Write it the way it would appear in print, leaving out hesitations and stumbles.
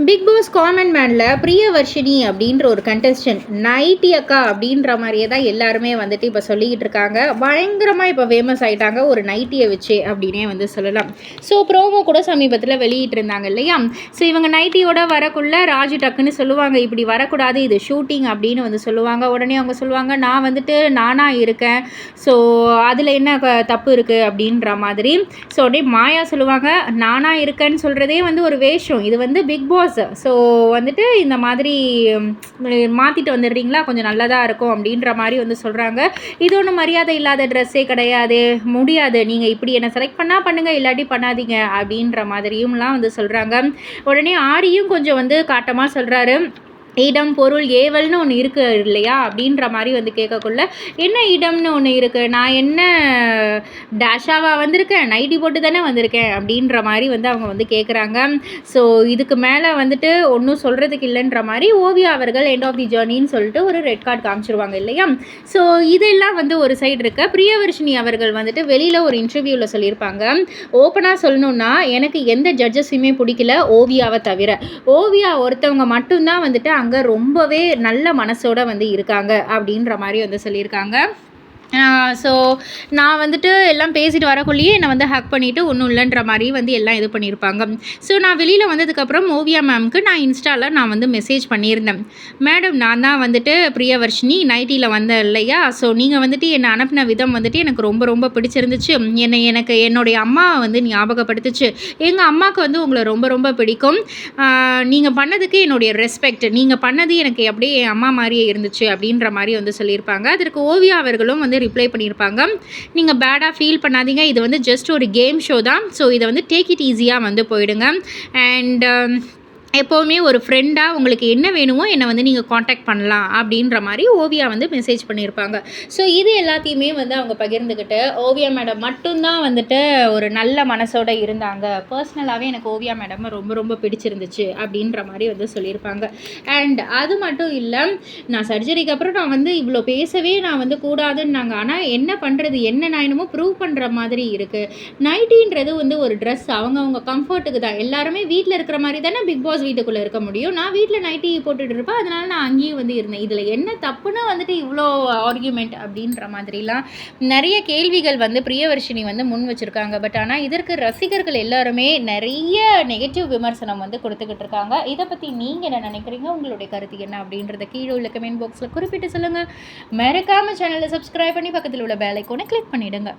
Big pass common மேனில் பிரியவர்ஷினி அப்படின்ற ஒரு contestant nightie அக்கா அப்படின்ற மாதிரியே தான் எல்லாருமே வந்துட்டு இப்போ சொல்லிக்கிட்டு இருக்காங்க. பயங்கரமாக இப்போ ஃபேமஸ் ஆகிட்டாங்க ஒரு நைட்டியை வச்சு அப்படின்னே வந்து சொல்லலாம். ஸோ ப்ரோமோ கூட சமீபத்தில் வெளியிட்டிருந்தாங்க இல்லையா. ஸோ இவங்க நைட்டியோட வரக்குள்ள ராஜு டக்குன்னு சொல்லுவாங்க, இப்படி வரக்கூடாது, இது ஷூட்டிங் அப்படின்னு வந்து சொல்லுவாங்க. உடனே அவங்க சொல்லுவாங்க, நான் வந்துட்டு நானாக இருக்கேன், ஸோ அதில் என்ன தப்பு இருக்குது அப்படின்ற மாதிரி. ஸோ அப்படியே மாயா சொல்லுவாங்க, நானாக இருக்கேன்னு சொல்கிறதே வந்து ஒரு வேஷம், இது வந்து பிக் பாஸ். ஸோ வந்துட்டு இந்த மாதிரி மாற்றிட்டு வந்துடுறீங்களா, கொஞ்சம் நல்லதாக இருக்கும் அப்படின்ற மாதிரி வந்து சொல்கிறாங்க. இது ஒன்றும் மரியாதை இல்லாத ட்ரெஸ்ஸே கிடையாது, முடியாது, நீங்கள் இப்படி என்னை செலக்ட் பண்ணால் பண்ணுங்கள், இல்லாட்டி பண்ணாதீங்க அப்படின்ற மாதிரியும்லாம் வந்து சொல்கிறாங்க. உடனே ஆரியும் கொஞ்சம் வந்து காட்டமாக சொல்கிறாரு, இடம் பொருள் ஏவல்னு ஒன்று இருக்குது இல்லையா அப்படின்ற மாதிரி வந்து கேட்கக்குள்ள, என்ன இடம்னு ஒன்று இருக்குது, நான் என்ன டேஷாவாக வந்திருக்கேன், நைட்டி போட்டு தானே வந்திருக்கேன் அப்படின்ற மாதிரி வந்து அவங்க வந்து கேட்குறாங்க. ஸோ இதுக்கு மேலே வந்துட்டு ஒன்றும் சொல்கிறதுக்கு இல்லைன்ற மாதிரி ஓவியா அவர்கள் எண்ட் ஆஃப் தி ஜேர்னின்னு சொல்லிட்டு ஒரு ரெட் கார்டு காமிச்சிருவாங்க இல்லையா. ஸோ இதெல்லாம் வந்து ஒரு சைடு இருக்க, பிரியவர்ஷினி அவர்கள் வந்துட்டு வெளியில் ஒரு இன்டர்வியூவில் சொல்லியிருப்பாங்க, ஓப்பனாக சொல்லணுன்னா எனக்கு எந்த ஜட்ஜஸையுமே பிடிக்கல ஓவியாவை தவிர, ஓவியா ஒருத்தவங்க மட்டும்தான் வந்துட்டு அங்கே ரொம்பவே நல்ல மனசோட வந்து இருக்காங்க அப்படின்ற மாதிரி வந்து சொல்லியிருக்காங்க. ஸோ நான் வந்துட்டு எல்லாம் பேசிட்டு வரக்குள்ளேயே என்னை வந்து ஹக் பண்ணிவிட்டு ஒன்றும் இல்லைன்ற மாதிரி வந்து எல்லாம் இது பண்ணியிருப்பாங்க. ஸோ நான் வெளியில் வந்ததுக்கப்புறம் ஓவியா மேம்க்கு நான் இன்ஸ்டாவில் நான் வந்து மெசேஜ் பண்ணியிருந்தேன், மேடம் நான் தான் வந்துட்டு பிரியவர்ஷினி நைட்டியில் வந்தேன் இல்லையா, ஸோ நீங்கள் வந்துட்டு என்னை அனுப்பின விதம் வந்துட்டு எனக்கு ரொம்ப ரொம்ப பிடிச்சிருந்துச்சு, எனக்கு என்னுடைய அம்மாவை வந்து ஞாபகப்படுத்துச்சு, எங்கள் அம்மாவுக்கு வந்து உங்களை ரொம்ப ரொம்ப பிடிக்கும், நீங்கள் பண்ணதுக்கு என்னுடைய ரெஸ்பெக்ட், நீங்கள் பண்ணது எனக்கு அப்படியே என் அம்மா மாதிரியே இருந்துச்சு அப்படின்ற மாதிரி வந்து சொல்லியிருப்பாங்க. அதற்கு ஓவியா அவர்களும் வந்து ரிப்ளை பண்ணியிருப்பாங்க, நீங்கள் பேடாக ஃபீல் பண்ணாதீங்க, இது வந்து ஜஸ்ட் ஒரு கேம் ஷோ தான், ஸோ இதை வந்து டேக் இட் ஈஸியாக வந்து போயிடுங்க, அண்ட் எப்போவுமே ஒரு ஃப்ரெண்டாக உங்களுக்கு என்ன வேணுமோ என்னை வந்து நீங்கள் காண்டாக்ட் பண்ணலாம் அப்படின்ற மாதிரி ஓவியா வந்து மெசேஜ் பண்ணியிருப்பாங்க. ஸோ இது எல்லாத்தையுமே வந்து அவங்க பகிர்ந்துக்கிட்டு, ஓவியா மேடம் மட்டும்தான் வந்துட்டு ஒரு நல்ல மனசோடு இருந்தாங்க, பர்சனலாகவே எனக்கு ஓவியா மேடம் ரொம்ப ரொம்ப பிடிச்சிருந்துச்சு அப்படின்ற மாதிரி வந்து சொல்லியிருப்பாங்க. அண்ட் அது மட்டும் இல்லை, நான் சர்ஜரிக்கு அப்புறம் நான் வந்து இவ்வளோ பேசவே நான் வந்து கூடாதுன்னாங்க, ஆனால் என்ன பண்ணுறது, என்ன நான் என்னமோ ப்ரூவ் பண்ணுற மாதிரி இருக்குது. நைட்டின்றது வந்து ஒரு ட்ரெஸ், அவங்க கம்ஃபர்ட்டுக்கு தான், எல்லாருமே வீட்டில் இருக்கிற மாதிரி தானே பிக் பாஸ் வீட்டுக்குள்ளே இருக்க முடியும், நான் வீட்டில் நைட்டி போட்டுட்டு இருப்பேன், அதனால நான் அங்கேயும் வந்து இருந்தேன், இதில் என்ன தப்புன்னு வந்துட்டு இவ்வளோ ஆர்கியூமெண்ட் அப்படின்ற மாதிரிலாம் நிறைய கேள்விகள் வந்து பிரியவர்ஷினி வந்து முன் வச்சுருக்காங்க. பட் ஆனால் இதற்கு ரசிகர்கள் எல்லாருமே நிறைய நெகட்டிவ் விமர்சனம் வந்து கொடுத்துக்கிட்டு இருக்காங்க. இதை பற்றி நீங்கள் என்ன நினைக்கிறீங்க, உங்களுடைய கருத்து என்ன அப்படின்றத கீழே உள்ள கமெண்ட் பாக்ஸில் குறிப்பிட்டு சொல்லுங்கள். மறக்காமல் சேனலை சப்ஸ்கிரைப் பண்ணி பக்கத்தில் உள்ள பெல் ஐகானை கிளிக் பண்ணிவிடுங்க.